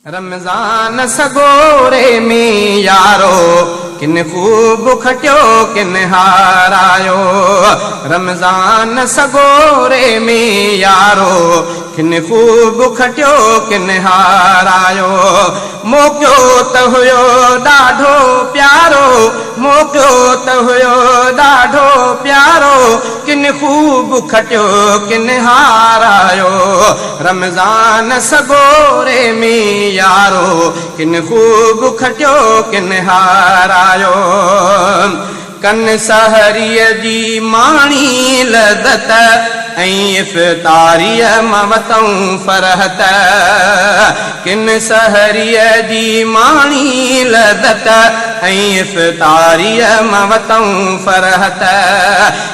रमज़ान सगोरे में यारो किन खूब खटियो किन हारायो। रमज़ान सगोरे में यारो किन खूब खटियो किन हारायो। मौक़ियो त हुयो ॾाढो प्यारो, मौक़ियो त हुयो ॾाढो प्यारो, किन खूब खटियो किन हारायो। रमज़ान सगोरे में यारो किन खूब खटियो किन हारायो। कन सहरीअ जी माणी लदत ऐं इफ़्तारीअ मां वतऊं फ़रहत। किन सहरीअ जी माणी लदत ऐं इफ़्तारीअ मां वतऊं फ़रहत।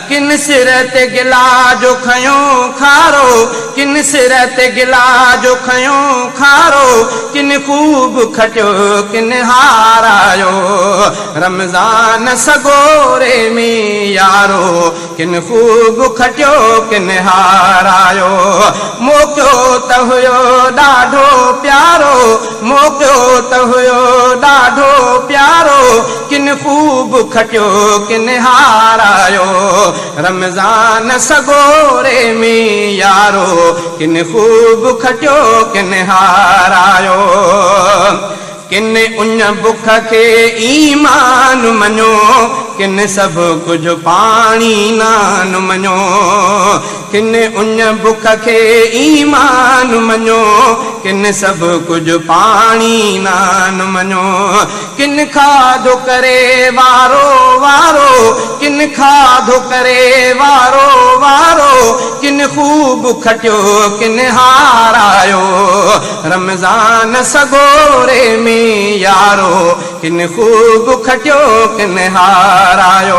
किन सिर ते गिला जो खयों खारो, किन सिर ते गिला जो खयों खारो, किन खूब खटियो किन हारायो। रमज़ान सगोरे में यारो किन खूब खटियो किन हारायो। मौक़ियो त हुयो ॾाढो प्यारो, मौक़ियो त हुयो ॾाढो प्यारो, किन खूब खटियो किन हारायो। रमज़ान सगोरे में यारो किन खूब खटियो किन हारायो। किन उन बुख खे ईमान मञो, किन सभु कुझु पाणी नान मञो। किन उन बुख खे ईमान मञो, किन सभु कुझु पाणी नान मञो। किन खाधो करे वारो वारो, किन खाधो करे वारो वारो, किन खूब खटियो किन हारायो। रमज़ान सगोरे में यारो किन खूब खटियो किन हारायो।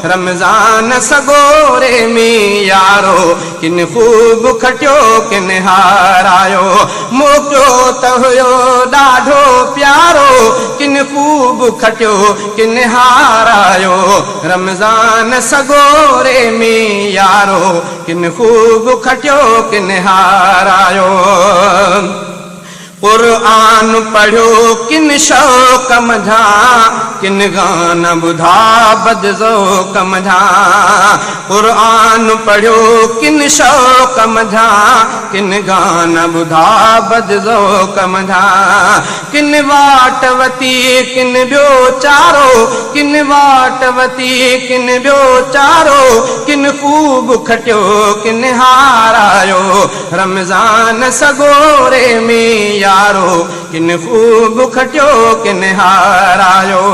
रमज़ान सगोरे में यारो किन खूब खटियो किन हारायो। मौक़ियो त हुयो ॾाढो प्यारो, किन खूब खटियो किन हारायो। रमज़ान सगोरे में यारो किन खूब खटियो किन हारायो। क़ुरान पढ़ियो किन शौक़ मझा, किन गाना ॿुधा बदज़ौक़ मझा। क़ुरान पढ़ियो किन शौक़ मझा, किन गाना ॿुधा बदज़ौक़ मझा। किन वाट वती किन ॿियो चारो, किन वाट वती किन ॿियो चारो, किन खूब खटियो किन हारायो। रमज़ान सगोरे में यारो किन खूब खटियो किन हारायो।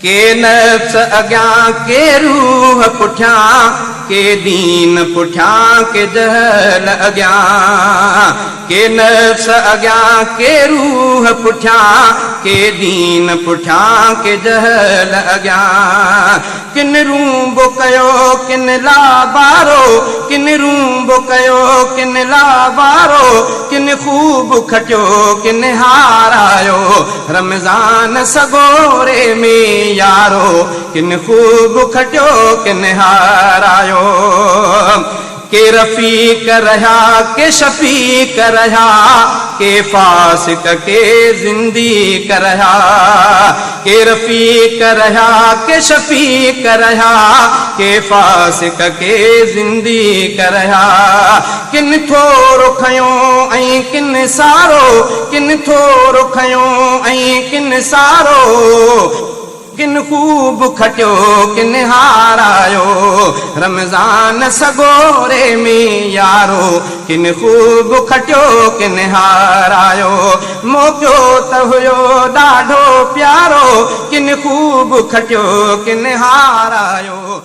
के नफ्स अॻियां के रूह पुठियां, के दीन पुठियां के जहल अॻियां। के नफ्स अॻियां के रूह पुठियां, के दीन पुठियां के जहल अॻियां। किन रूंबो कयो किन लाबारो, किन रूंबो कयो किन लाबारो, किन खूब खटियो किन हारायो। रमज़ान सगोरे में यारो किन खूब खटियो किन हारायो। के रफ़ीक रहा के शफ़ीक रहा, के फासिक के ज़िंदीक रहा। के रफ़ीक रहा के शफ़ीक रहा, के फासिक के ज़िंदीक रहा। किन थोरो खयों ऐं किन सारो, किन थोरो खयों ऐं किन सारो, किन खूब खटियो किन हारायो। रमज़ान सगोरे में यारो किन खूब खटियो किन हारायो। मौक़ियो त हुयो ॾाढो प्यारो, किन खूब खटियो किन हारायो।